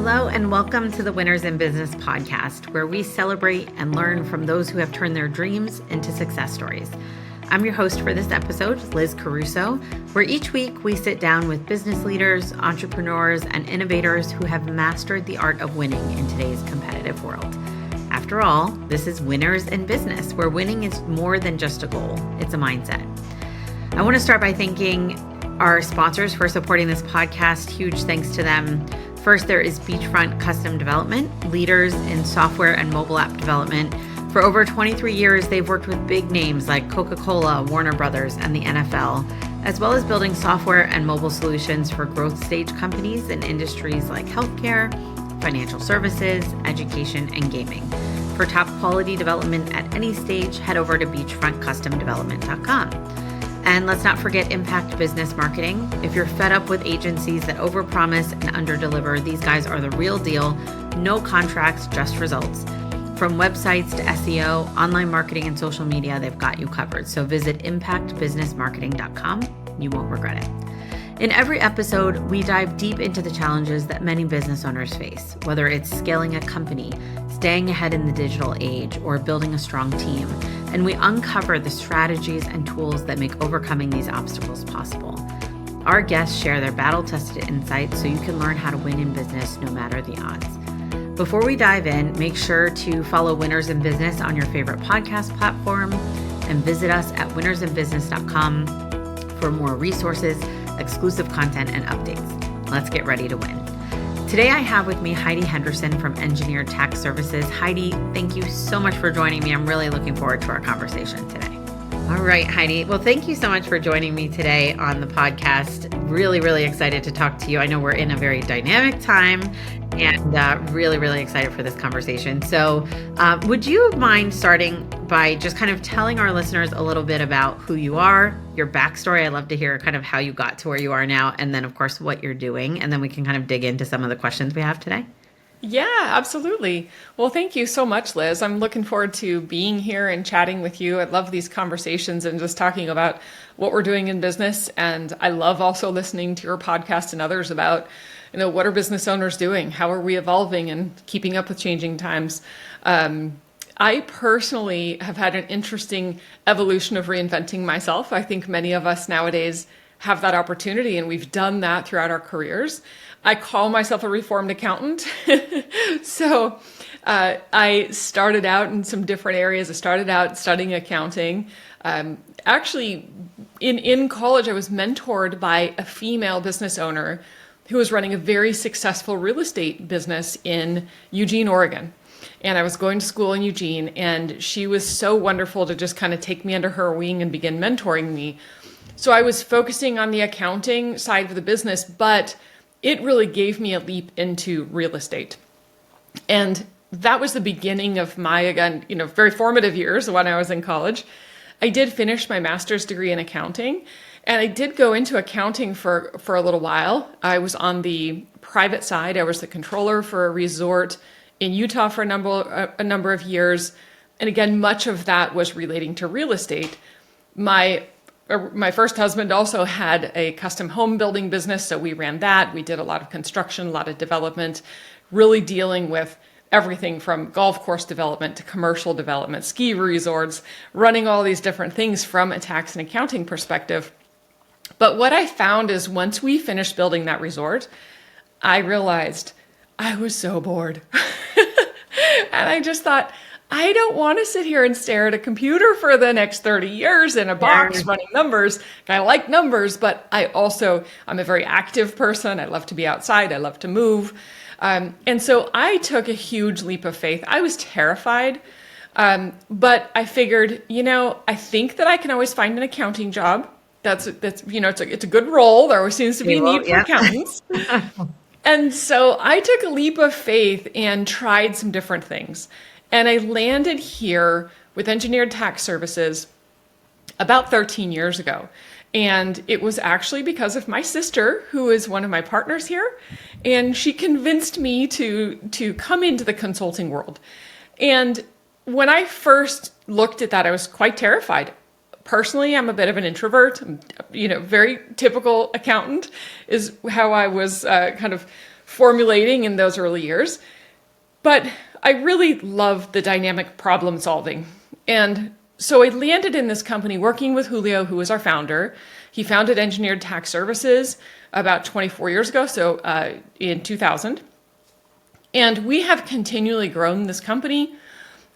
Hello, and welcome to the Winners in Business podcast, where we celebrate and learn from those who have turned their dreams into success stories. I'm your host for this episode, Liz Caruso, where each week we sit down with business leaders, entrepreneurs, and innovators who have mastered the art of winning in today's competitive world. After all, this is Winners in Business, where winning is more than just a goal, it's a mindset. I want to start by thanking our sponsors for supporting this podcast. Huge thanks to them. First, there is Beachfront Custom Development, leaders in software and mobile app development. For over 23 years, they've worked with big names like Coca-Cola, Warner Brothers, and the NFL, as well as building software and mobile solutions for growth stage companies in industries like healthcare, financial services, education, and gaming. For top quality development at any stage, head over to beachfrontcustomdevelopment.com. And let's not forget Impact Business Marketing. If you're fed up with agencies that overpromise and underdeliver, these guys are the real deal. No contracts, just results. From websites to SEO, online marketing, and social media, they've got you covered. So visit impactbusinessmarketing.com. You won't regret it. In every episode, we dive deep into the challenges that many business owners face, whether it's scaling a company, staying ahead in the digital age, or building a strong team. And we uncover the strategies and tools that make overcoming these obstacles possible. Our guests share their battle-tested insights so you can learn how to win in business no matter the odds. Before we dive in, make sure to follow Winners in Business on your favorite podcast platform and visit us at winnersinbusiness.com for more resources, exclusive content, and updates. Let's get ready to win. Today I have with me Heidi Henderson from Engineered Tax Services. Heidi, thank you so much for joining me. I'm really looking forward to our conversation today. All right, Heidi. Well, thank you so much for joining me today on the podcast. Really, really excited to talk to you. I know we're in a very dynamic time and really, really excited for this conversation. So would you mind starting by just kind of telling our listeners a little bit about who you are, your backstory? I'd love to hear kind of how you got to where you are now, and then of course what you're doing, and then we can kind of dig into some of the questions we have today. Yeah, absolutely. Well, thank you so much, Liz. I'm looking forward to being here and chatting with you. I love these conversations and just talking about what we're doing in business. And I love also listening to your podcast and others about, what are business owners doing? How are we evolving and keeping up with changing times? I personally have had an interesting evolution of reinventing myself. I think many of us nowadays have that opportunity, and we've done that throughout our careers. I call myself a reformed accountant. So I started out in some different areas. I started out studying accounting. Actually, in college, I was mentored by a female business owner who was running a very successful real estate business in Eugene, Oregon. And I was going to school in Eugene, and she was so wonderful to just kind of take me under her wing and begin mentoring me. So I was focusing on the accounting side of the business, but it really gave me a leap into real estate. And that was the beginning of my, again, very formative years when I was in college. I did finish my master's degree in accounting, and I did go into accounting for a little while. I was on the private side. I was the controller for a resort in Utah for a number of years. And again, much of that was relating to real estate. My first husband also had a custom home building business, so we ran that. We did a lot of construction, a lot of development, really dealing with everything from golf course development to commercial development, ski resorts, running all these different things from a tax and accounting perspective. But what I found is once we finished building that resort, I realized I was so bored. And I just thought, I don't want to sit here and stare at a computer for the next 30 years in a box running numbers. I like numbers, but I'm a very active person. I love to be outside. I love to move. And so I took a huge leap of faith. I was terrified, but I figured, I think that I can always find an accounting job. It's a good role. There always seems to be a need for accountants. And so I took a leap of faith and tried some different things. And I landed here with Engineered Tax Services about 13 years ago. And it was actually because of my sister, who is one of my partners here. And she convinced me to come into the consulting world. And when I first looked at that, I was quite terrified. Personally, I'm a bit of an introvert. Very typical accountant is how I was kind of formulating in those early years. But I really love the dynamic problem solving. And so I landed in this company working with Julio, who was our founder. He founded Engineered Tax Services about 24 years ago, so in 2000. And we have continually grown this company.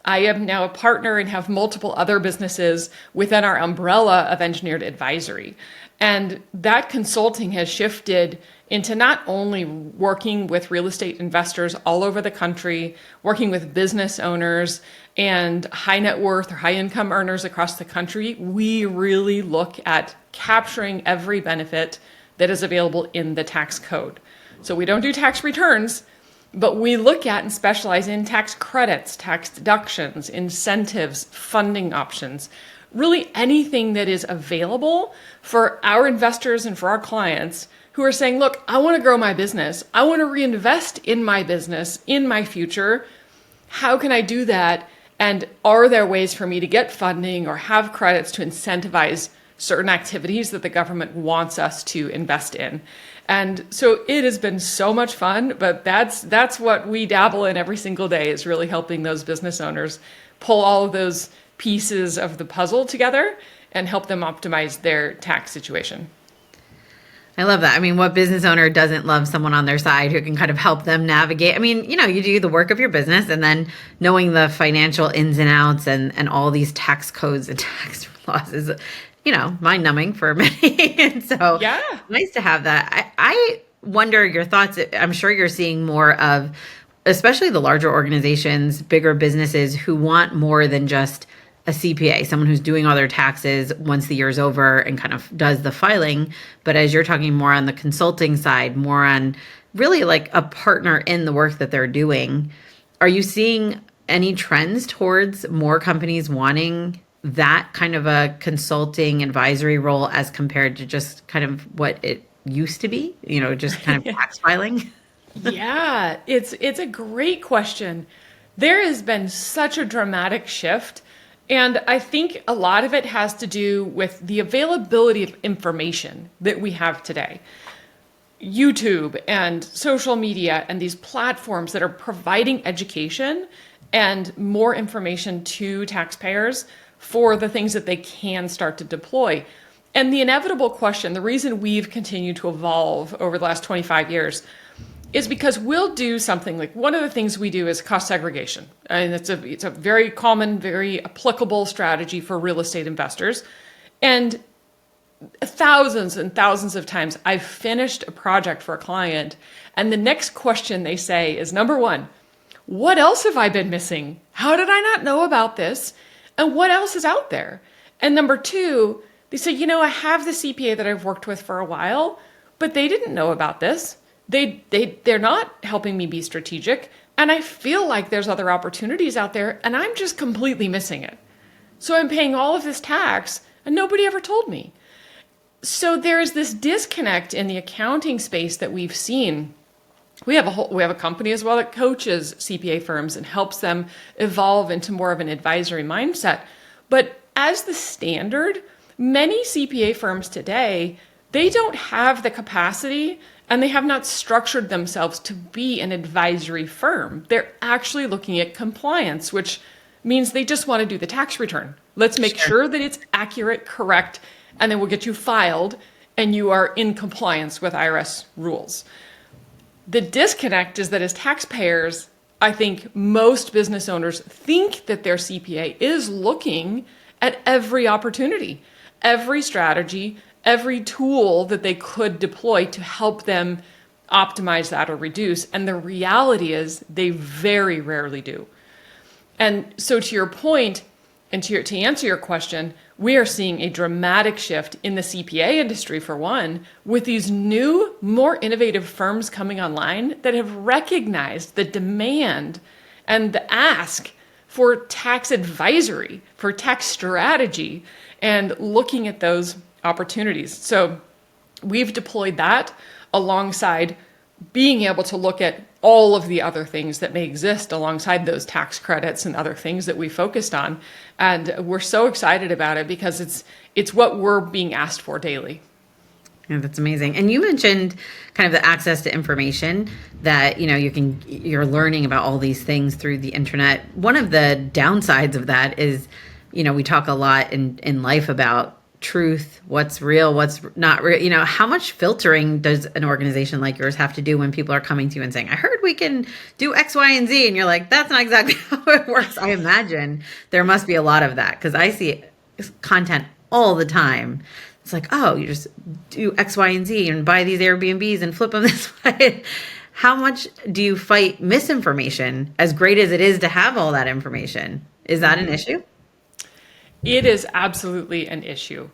I am now a partner and have multiple other businesses within our umbrella of engineered advisory. And that consulting has shifted into not only working with real estate investors all over the country, working with business owners and high net worth or high income earners across the country. We really look at capturing every benefit that is available in the tax code. So we don't do tax returns, but we look at and specialize in tax credits, tax deductions, incentives, funding options, really anything that is available for our investors and for our clients who are saying, look, I want to grow my business. I want to reinvest in my business, in my future. How can I do that? And are there ways for me to get funding or have credits to incentivize certain activities that the government wants us to invest in? And so it has been so much fun, but that's what we dabble in every single day, is really helping those business owners pull all of those pieces of the puzzle together and help them optimize their tax situation. I love that. I mean, what business owner doesn't love someone on their side who can kind of help them navigate? I mean, you do the work of your business, and then knowing the financial ins and outs and all these tax codes and tax laws is, mind numbing for many. And so yeah, nice to have that. I wonder your thoughts. I'm sure you're seeing more of, especially the larger organizations, bigger businesses who want more than just a CPA, someone who's doing all their taxes once the year's over and kind of does the filing. But as you're talking more on the consulting side, more on really like a partner in the work that they're doing, are you seeing any trends towards more companies wanting that kind of a consulting advisory role as compared to just kind of what it used to be, just kind of tax filing? Yeah, it's a great question. There has been such a dramatic shift. And I think a lot of it has to do with the availability of information that we have today. YouTube and social media and these platforms that are providing education and more information to taxpayers for the things that they can start to deploy. And the inevitable question, the reason we've continued to evolve over the last 25 years is because we'll do something like, one of the things we do is cost segregation. And it's a very common, very applicable strategy for real estate investors. And thousands and thousands of times I've finished a project for a client, and the next question they say is, number one, what else have I been missing? How did I not know about this? And what else is out there? And number two, they say, I have the CPA that I've worked with for a while, but they didn't know about this. They're not helping me be strategic, and I feel like there's other opportunities out there, and I'm just completely missing it. So I'm paying all of this tax, and nobody ever told me. So there's this disconnect in the accounting space that we've seen. We have a company as well that coaches CPA firms and helps them evolve into more of an advisory mindset. But as the standard, many CPA firms today, they don't have the capacity and they have not structured themselves to be an advisory firm. They're actually looking at compliance, which means they just want to do the tax return. Let's make sure that it's accurate, correct, and then we'll get you filed and you are in compliance with IRS rules. The disconnect is that as taxpayers, I think most business owners think that their CPA is looking at every opportunity, every strategy, every tool that they could deploy to help them optimize that or reduce. And the reality is they very rarely do. And so to your point, and to answer your question, we are seeing a dramatic shift in the CPA industry, for one, with these new, more innovative firms coming online that have recognized the demand and the ask for tax advisory, for tax strategy, and looking at those opportunities. So we've deployed that alongside being able to look at all of the other things that may exist alongside those tax credits and other things that we focused on. And we're so excited about it because it's what we're being asked for daily. Yeah, that's amazing. And you mentioned kind of the access to information that, you're learning about all these things through the internet. One of the downsides of that is, we talk a lot in life about truth, what's real, what's not real. How much filtering does an organization like yours have to do when people are coming to you and saying, I heard we can do X, Y, and Z. And you're like, that's not exactly how it works. I imagine there must be a lot of that because I see content all the time. It's like, oh, you just do X, Y, and Z and buy these Airbnbs and flip them this way. How much do you fight misinformation, as great as it is to have all that information? Is that an issue? It is absolutely an issue.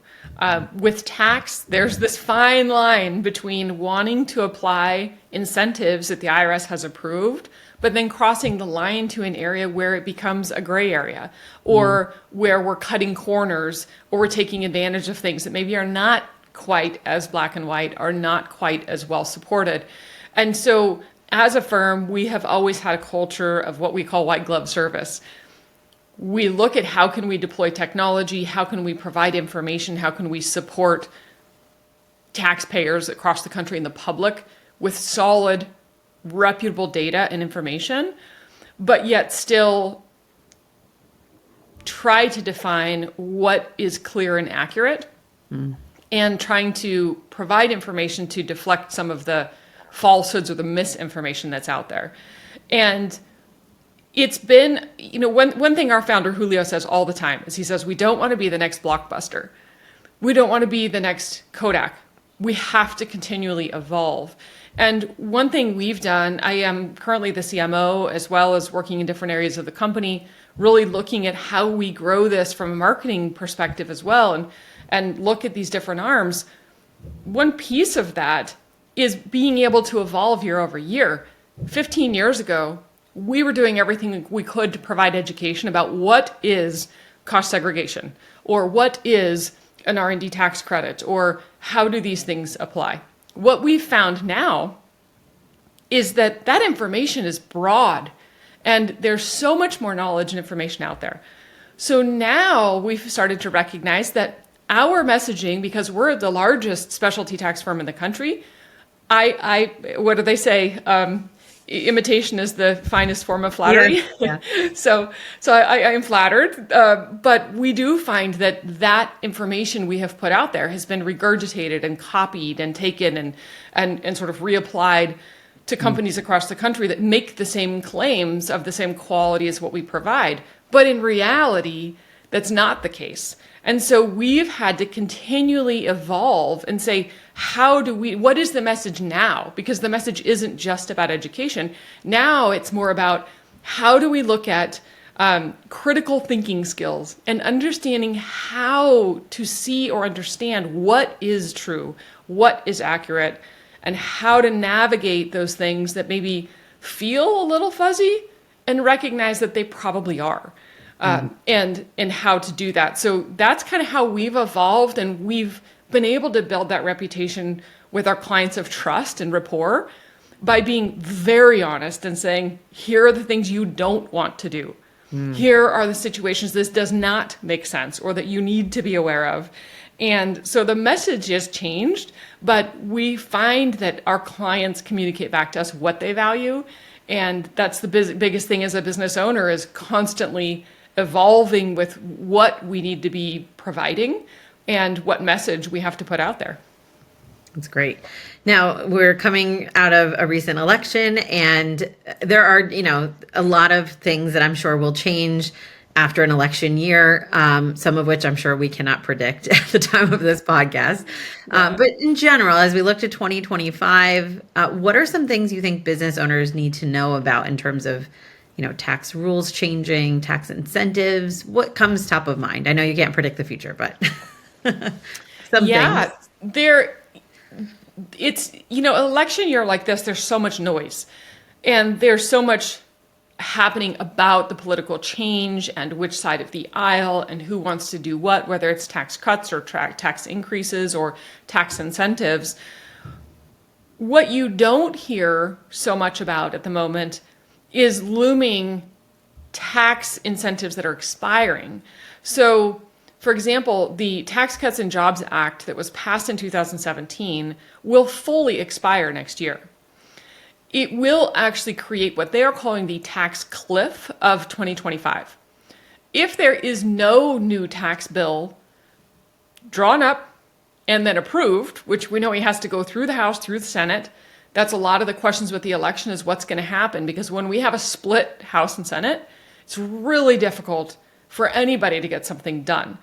With tax, there's this fine line between wanting to apply incentives that the IRS has approved, but then crossing the line to an area where it becomes a gray area, or where we're cutting corners, or we're taking advantage of things that maybe are not quite as black and white, are not quite as well supported. And so as a firm, we have always had a culture of what we call white glove service. We look at how can we deploy technology, how can we provide information, how can we support taxpayers across the country and the public with solid, reputable data and information, but yet still try to define what is clear and accurate, and trying to provide information to deflect some of the falsehoods or the misinformation that's out there. And it's been, one thing our founder Julio says all the time is he says, we don't want to be the next Blockbuster. We don't want to be the next Kodak. We have to continually evolve. And one thing we've done, I am currently the CMO as well as working in different areas of the company, really looking at how we grow this from a marketing perspective as well, and look at these different arms. One piece of that is being able to evolve year over year. 15 years ago, we were doing everything we could to provide education about what is cost segregation, or what is an R&D tax credit, or how do these things apply. What we've found now is that that information is broad, and there's so much more knowledge and information out there. So now we've started to recognize that our messaging, because we're the largest specialty tax firm in the country, what do they say? Imitation is the finest form of flattery. Yeah. So I am flattered, but we do find that information we have put out there has been regurgitated and copied and taken and sort of reapplied to companies across the country that make the same claims of the same quality as what we provide. But in reality, that's not the case. And so we've had to continually evolve and say, what is the message now? Because the message isn't just about education. Now it's more about how do we look at critical thinking skills and understanding how to see or understand what is true, what is accurate, and how to navigate those things that maybe feel a little fuzzy and recognize that they probably are. And how to do that. So that's kind of how we've evolved, and we've been able to build that reputation with our clients of trust and rapport by being very honest and saying, here are the things you don't want to do. Here are the situations this does not make sense or that you need to be aware of. And so the message has changed, but we find that our clients communicate back to us what they value. And that's the biggest thing as a business owner, is constantly evolving with what we need to be providing and what message we have to put out there. That's great. Now, we're coming out of a recent election, and there are, a lot of things that I'm sure will change after an election year, some of which I'm sure we cannot predict at the time of this podcast. But in general, as we look to 2025, what are some things you think business owners need to know about in terms of tax rules changing, tax incentives? What comes top of mind? I know you can't predict the future, but some things. It's, election year like this, there's so much noise, and there's so much happening about the political change and which side of the aisle and who wants to do what, whether it's tax cuts or tax increases or tax incentives. What you don't hear so much about at the moment is looming tax incentives that are expiring. So For example, the Tax Cuts and Jobs Act that was passed in 2017 will fully expire next year. It will actually create what they are calling the tax cliff of 2025. If there is no new tax bill drawn up and then approved, which we know he has to go through the House, through the Senate, that's a lot of the questions with the election is what's going to happen, because when we have a split House and Senate, it's really difficult for anybody to get something done.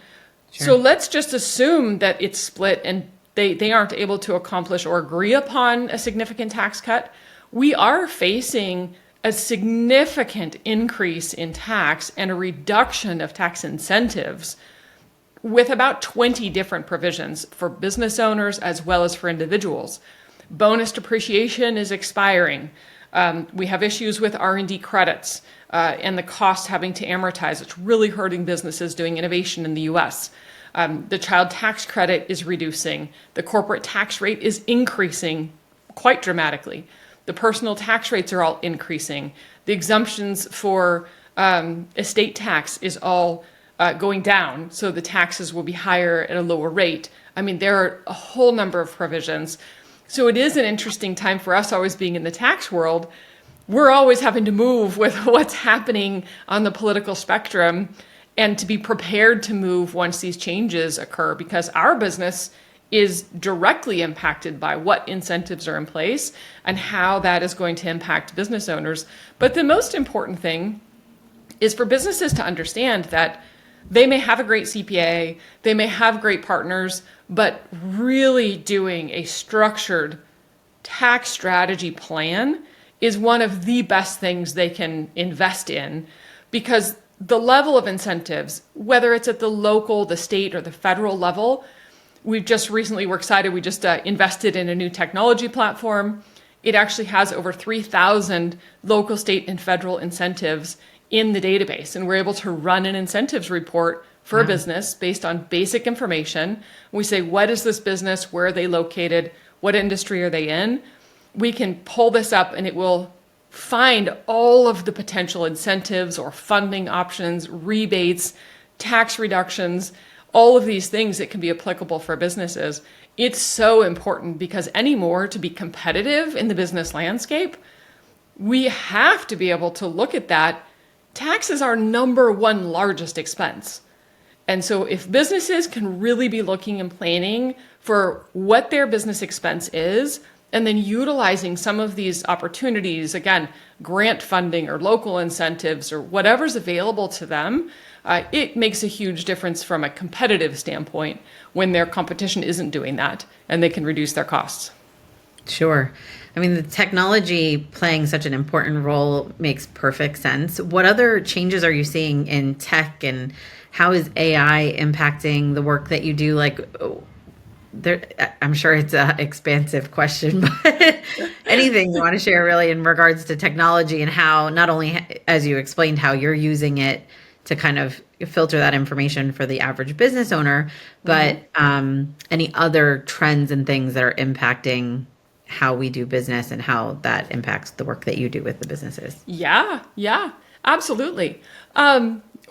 Sure. So let's just assume that it's split and they aren't able to accomplish or agree upon a significant tax cut. We are facing a significant increase in tax and a reduction of tax incentives with about 20 different provisions for business owners as well as for individuals. Bonus depreciation is expiring. We have issues with R&D credits and the cost having to amortize. It's really hurting businesses doing innovation in the US. The child tax credit is reducing. The corporate tax rate is increasing quite dramatically. The personal tax rates are all increasing. The exemptions for estate tax is all going down, so the taxes will be higher at a lower rate. I mean, there are a whole number of provisions. So it is an interesting time for us always being in the tax world. We're always having to move with what's happening on the political spectrum and to be prepared to move once these changes occur, because our business is directly impacted by what incentives are in place and how that is going to impact business owners. But the most important thing is for businesses to understand that they may have a great CPA, they may have great partners, but really doing a structured tax strategy plan is one of the best things they can invest in, because the level of incentives, whether it's at the local, the state, or the federal level, we're excited, we just invested in a new technology platform. It actually has over 3,000 local, state, and federal incentives in the database. And we're able to run an incentives report for a business based on basic information. We say, what is this business? Where are they located? What industry are they in? We can pull this up and it will find all of the potential incentives or funding options, rebates, tax reductions, all of these things that can be applicable for businesses. It's so important because anymore, to be competitive in the business landscape, we have to be able to look at that. Tax is our number one largest expense. And so if businesses can really be looking and planning for what their business expense is, and then utilizing some of these opportunities, again, grant funding or local incentives or whatever's available to them, it makes a huge difference from a competitive standpoint when their competition isn't doing that and they can reduce their costs. Sure. I mean, the technology playing such an important role makes perfect sense. What other changes are you seeing in tech, and how is AI impacting the work that you do? I'm sure it's an expansive question, but anything you want to share really in regards to technology and how, not only, as you explained, how you're using it to kind of filter that information for the average business owner, but any other trends and things that are impacting how we do business and how that impacts the work that you do with the businesses. Yeah, absolutely.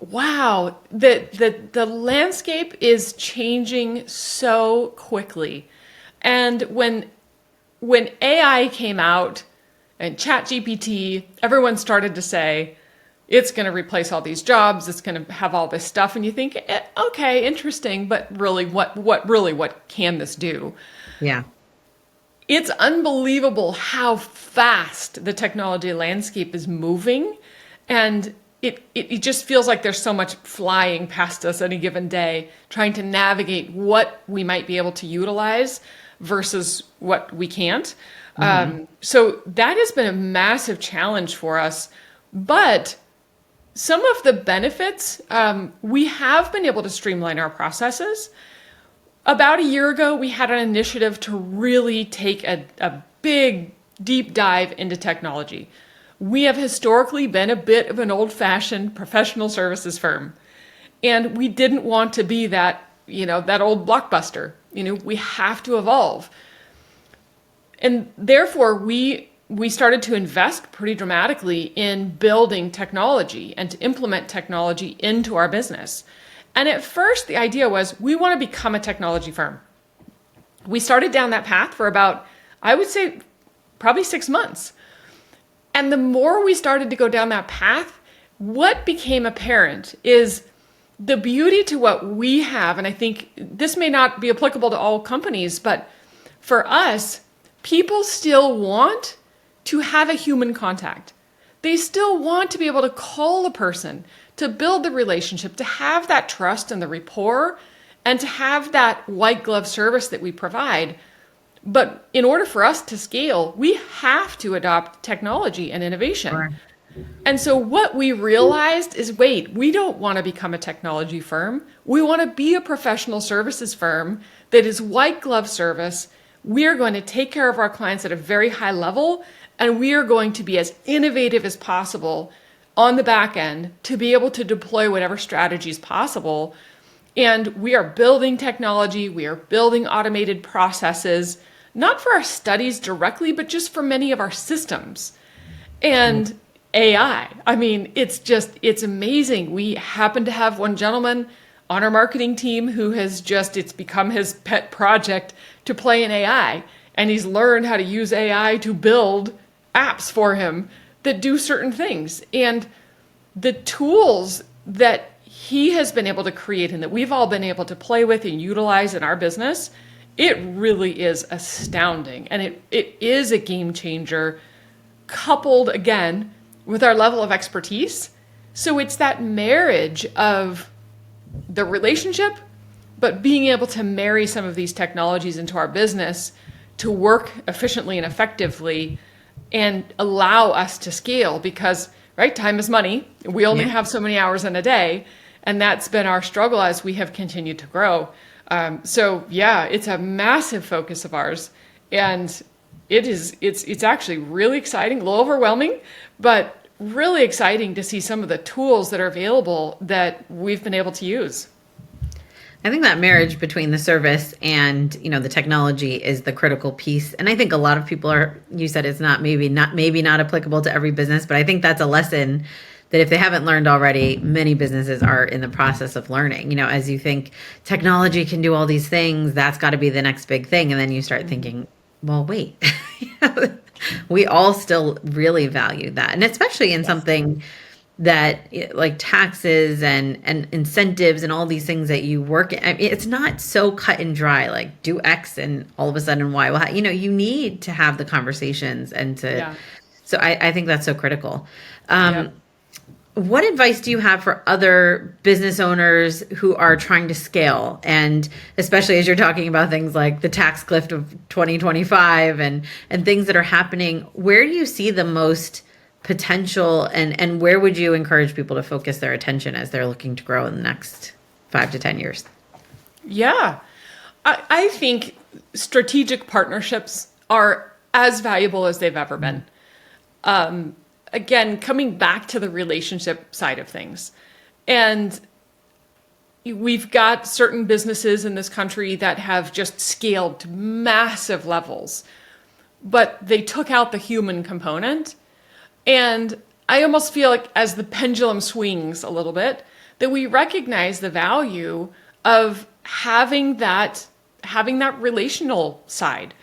Wow, the landscape is changing so quickly. And when AI came out and ChatGPT, everyone started to say, it's going to replace all these jobs, it's going to have all this stuff. And you think, okay, interesting, but really, what can this do? Yeah. It's unbelievable how fast the technology landscape is moving. And it just feels like there's so much flying past us any given day, trying to navigate what we might be able to utilize versus what we can't. So that has been a massive challenge for us. But some of the benefits, we have been able to streamline our processes. About a year ago, we had an initiative to really take a big, deep dive into technology. We have historically been a bit of an old-fashioned professional services firm, and we didn't want to be that old Blockbuster. We have to evolve. And therefore, we started to invest pretty dramatically in building technology and to implement technology into our business. And at first, the idea was we want to become a technology firm. We started down that path for about, I would say, probably 6 months. And the more we started to go down that path, what became apparent is the beauty to what we have. And I think this may not be applicable to all companies, but for us, people still want to have a human contact. They still want to be able to call a person, to build the relationship, to have that trust and the rapport, and to have that white glove service that we provide. But in order for us to scale, we have to adopt technology and innovation. Sure. And so what we realized is, wait, we don't want to become a technology firm. We want to be a professional services firm that is white glove service. We are going to take care of our clients at a very high level, and we are going to be as innovative as possible on the back end to be able to deploy whatever strategies possible. And we are building technology, we are building automated processes, not for our studies directly, but just for many of our systems. And AI, I mean, it's amazing. We happen to have one gentleman on our marketing team who has it's become his pet project to play in AI. And he's learned how to use AI to build apps for him that do certain things. And the tools that he has been able to create and that we've all been able to play with and utilize in our business, it really is astounding. And it is a game changer, coupled again with our level of expertise. So it's that marriage of the relationship, but being able to marry some of these technologies into our business to work efficiently and effectively and allow us to scale, because right, time is money. We only have so many hours in a day. And that's been our struggle as we have continued to grow. So yeah, it's a massive focus of ours. And it's actually really exciting, a little overwhelming, but really exciting to see some of the tools that are available that we've been able to use. I think that marriage between the service and, the technology is the critical piece. And I think a lot of people you said it's maybe not applicable to every business, but I think that's a lesson that if they haven't learned already, many businesses are in the process of learning. As you think technology can do all these things, that's got to be the next big thing. And then you start thinking, well, wait, we all still really value that. And especially in something that like taxes and incentives and all these things that you work in, I mean, it's not so cut and dry, like do X and all of a sudden Y. Well, you need to have the conversations so I think that's so critical. What advice do you have for other business owners who are trying to scale? And especially as you're talking about things like the tax cliff of 2025 and things that are happening, where do you see the most potential and where would you encourage people to focus their attention as they're looking to grow in the next 5 to 10 years? Yeah, I think strategic partnerships are as valuable as they've ever been. Again, coming back to the relationship side of things. And we've got certain businesses in this country that have just scaled to massive levels, but they took out the human component. And I almost feel like as the pendulum swings a little bit, that we recognize the value of having that relational side.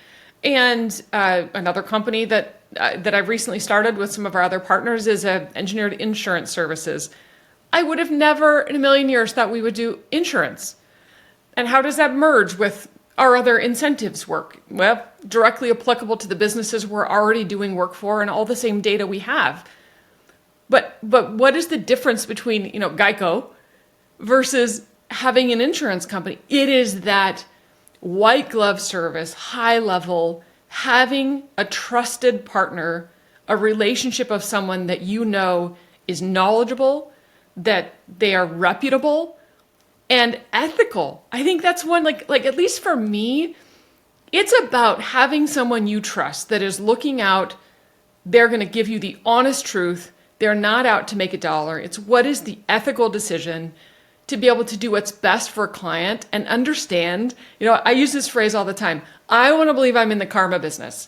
And another company that I've recently started with some of our other partners is engineered insurance services. I would have never in a million years thought we would do insurance. And how does that merge with our other incentives work? Well, directly applicable to the businesses we're already doing work for and all the same data we have. But what is the difference between, Geico versus having an insurance company? It is that white glove service, high level, having a trusted partner, a relationship of someone that is knowledgeable, that they are reputable and ethical. I think that's one, like at least for me, it's about having someone you trust that is looking out. They're going to give you the honest truth. They're not out to make a dollar. It's what is the ethical decision to be able to do what's best for a client and understand. I use this phrase all the time. I want to believe I'm in the karma business.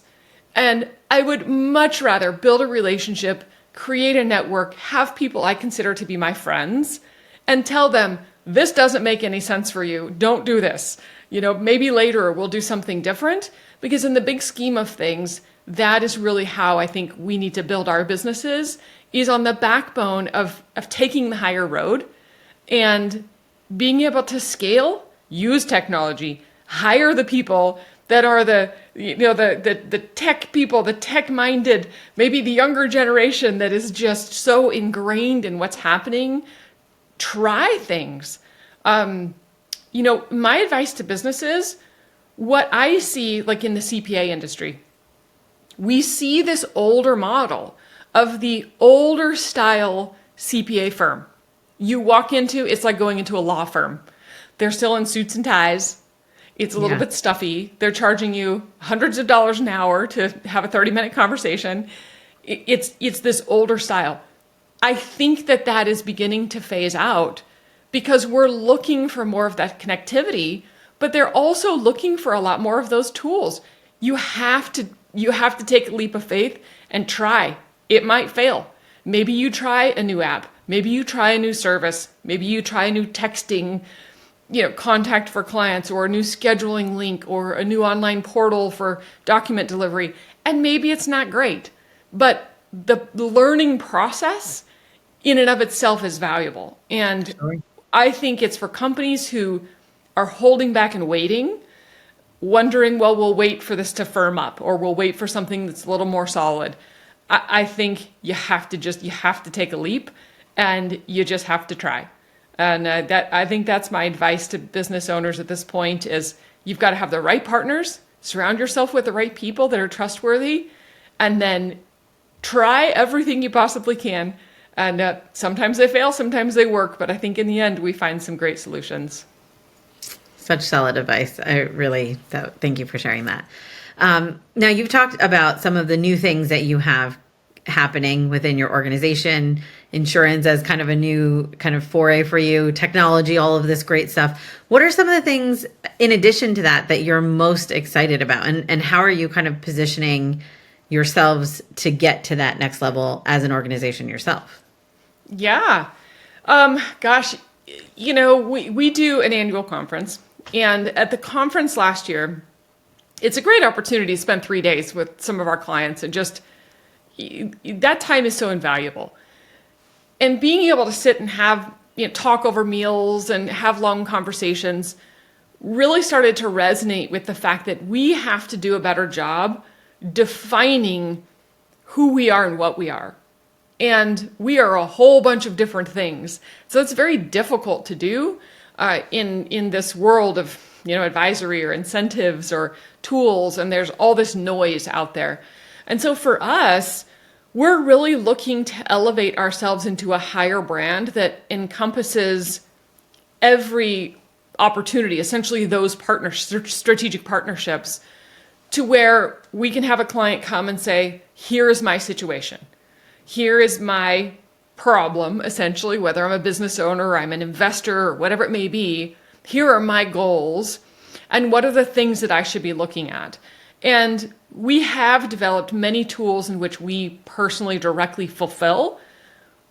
And I would much rather build a relationship, create a network, have people I consider to be my friends, and tell them, this doesn't make any sense for you. Don't do this. Maybe later we'll do something different, because in the big scheme of things, that is really how I think we need to build our businesses, is on the backbone of taking the higher road and being able to scale, use technology, hire the people that are the tech people, the tech-minded, maybe the younger generation that is just so ingrained in what's happening. Try things. My advice to businesses, what I see, like in the CPA industry, we see this older model of the older style CPA firm. You walk into, it's like going into a law firm. They're still in suits and ties. It's a little bit stuffy. They're charging you hundreds of dollars an hour to have a 30-minute conversation. It's this older style. I think that is beginning to phase out, because we're looking for more of that connectivity, but they're also looking for a lot more of those tools. You have to take a leap of faith and try. It might fail. Maybe you try a new app. Maybe you try a new service. Maybe you try a new texting, contact for clients, or a new scheduling link, or a new online portal for document delivery. And maybe it's not great, but the learning process in and of itself is valuable. And I think it's for companies who are holding back and waiting, wondering, well, we'll wait for this to firm up, or we'll wait for something that's a little more solid. I think you have to take a leap, and you just have to try. And I think that's my advice to business owners at this point, is you've got to have the right partners, surround yourself with the right people that are trustworthy, and then try everything you possibly can. And sometimes they fail, sometimes they work, but I think in the end we find some great solutions. Such solid advice. Thank you for sharing that. Now, you've talked about some of the new things that you have happening within your organization, insurance as kind of a new kind of foray for you, technology, all of this great stuff. What are some of the things in addition to that you're most excited about? And how are you kind of positioning yourselves to get to that next level as an organization yourself? Yeah. We do an annual conference. And at the conference last year, it's a great opportunity to spend 3 days with some of our clients, and just that time is so invaluable. And being able to sit and have, talk over meals and have long conversations really started to resonate with the fact that we have to do a better job defining who we are and what we are. And we are a whole bunch of different things. So it's very difficult to do in this world of advisory or incentives or tools, and there's all this noise out there. And so for us, we're really looking to elevate ourselves into a higher brand that encompasses every opportunity, essentially those strategic partnerships, to where we can have a client come and say, here is my situation. Here is my problem, essentially, whether I'm a business owner or I'm an investor or whatever it may be. Here are my goals, and what are the things that I should be looking at? And we have developed many tools in which we personally directly fulfill.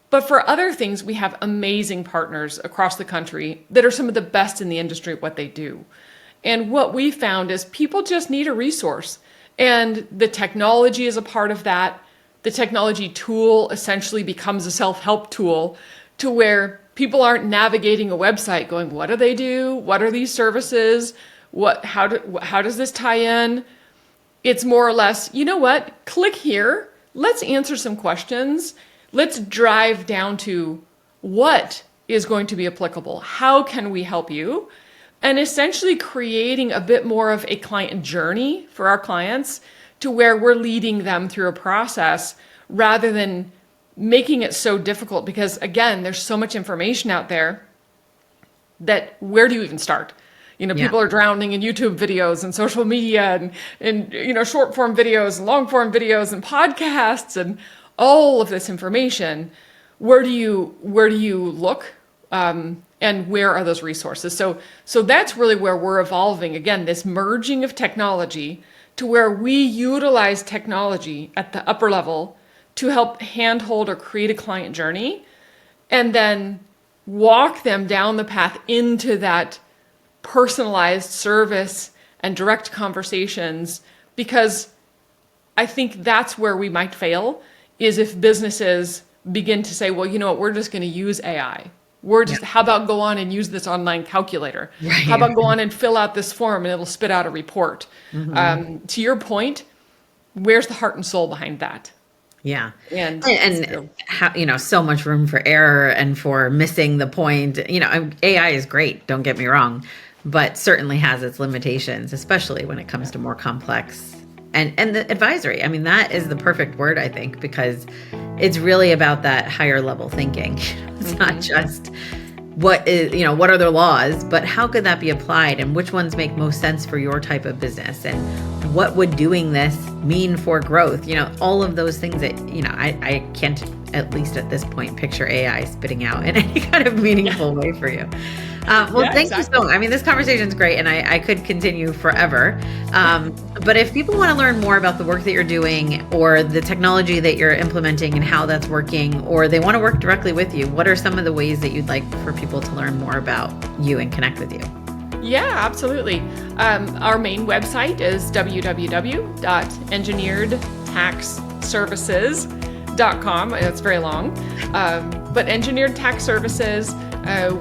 But for other things, we have amazing partners across the country that are some of the best in the industry at what they do. And what we found is people just need a resource. And the technology is a part of that. The technology tool essentially becomes a self-help tool, to where people aren't navigating a website going, what do they do? What are these services? How does this tie in? It's more or less, you know what? Click here. Let's answer some questions. Let's drive down to what is going to be applicable. How can we help you? And essentially creating a bit more of a client journey for our clients, to where we're leading them through a process rather than making it so difficult. Because again, there's so much information out there that where do you even start? People are drowning in YouTube videos and social media and short form videos and long form videos and podcasts and all of this information. Where do you look? And where are those resources? So that's really where we're evolving. Again, this merging of technology, to where we utilize technology at the upper level to help handhold or create a client journey, and then walk them down the path into that personalized service and direct conversations, because I think that's where we might fail, is if businesses begin to say, well, you know what, we're just going to use AI. How about go on and use this online calculator? Right. How about go on and fill out this form and it'll spit out a report? To your point, where's the heart and soul behind that? Yeah. And how, so much room for error and for missing the point. AI is great, don't get me wrong, but certainly has its limitations, especially when it comes to more complex and the advisory. I mean, that is the perfect word, I think, because it's really about that higher level thinking. It's not just what are their laws, but how could that be applied and which ones make most sense for your type of business and what would doing this mean for growth? All of those things that, I can't, at least at this point, picture AI spitting out in any kind of meaningful way for you. Thank you so much. I mean, this conversation is great and I could continue forever. But if people want to learn more about the work that you're doing or the technology that you're implementing and how that's working, or they want to work directly with you, what are some of the ways that you'd like for people to learn more about you and connect with you? Yeah, absolutely. Our main website is www.engineeredtaxservices.com. It's very long, but Engineered Tax Services.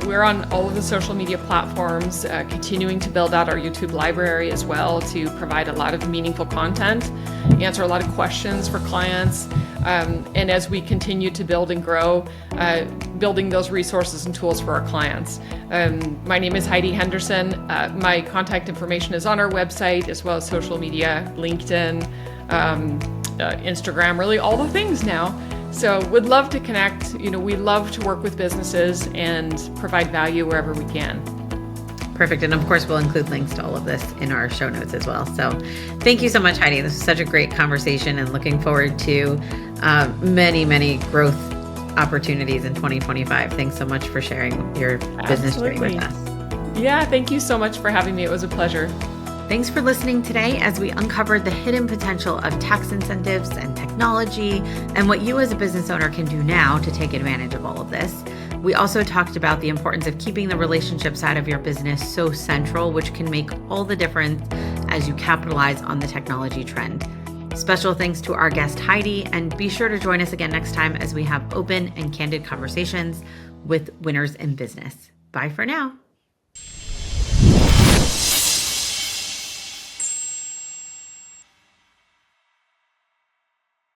We're on all of the social media platforms, continuing to build out our YouTube library as well to provide a lot of meaningful content, answer a lot of questions for clients, and as we continue to build and grow, building those resources and tools for our clients. My name is Heidi Henderson. My contact information is on our website, as well as social media, LinkedIn, Instagram, really all the things now. So would love to connect. We love to work with businesses and provide value wherever we can. Perfect. And of course, we'll include links to all of this in our show notes as well. So thank you so much, Heidi. This was such a great conversation and looking forward to many, many growth opportunities in 2025. Thanks so much for sharing your business journey with us. Yeah, thank you so much for having me. It was a pleasure. Thanks for listening today as we uncovered the hidden potential of tax incentives and technology and what you as a business owner can do now to take advantage of all of this. We also talked about the importance of keeping the relationship side of your business so central, which can make all the difference as you capitalize on the technology trend. Special thanks to our guest Heidi, and be sure to join us again next time as we have open and candid conversations with winners in business. Bye for now.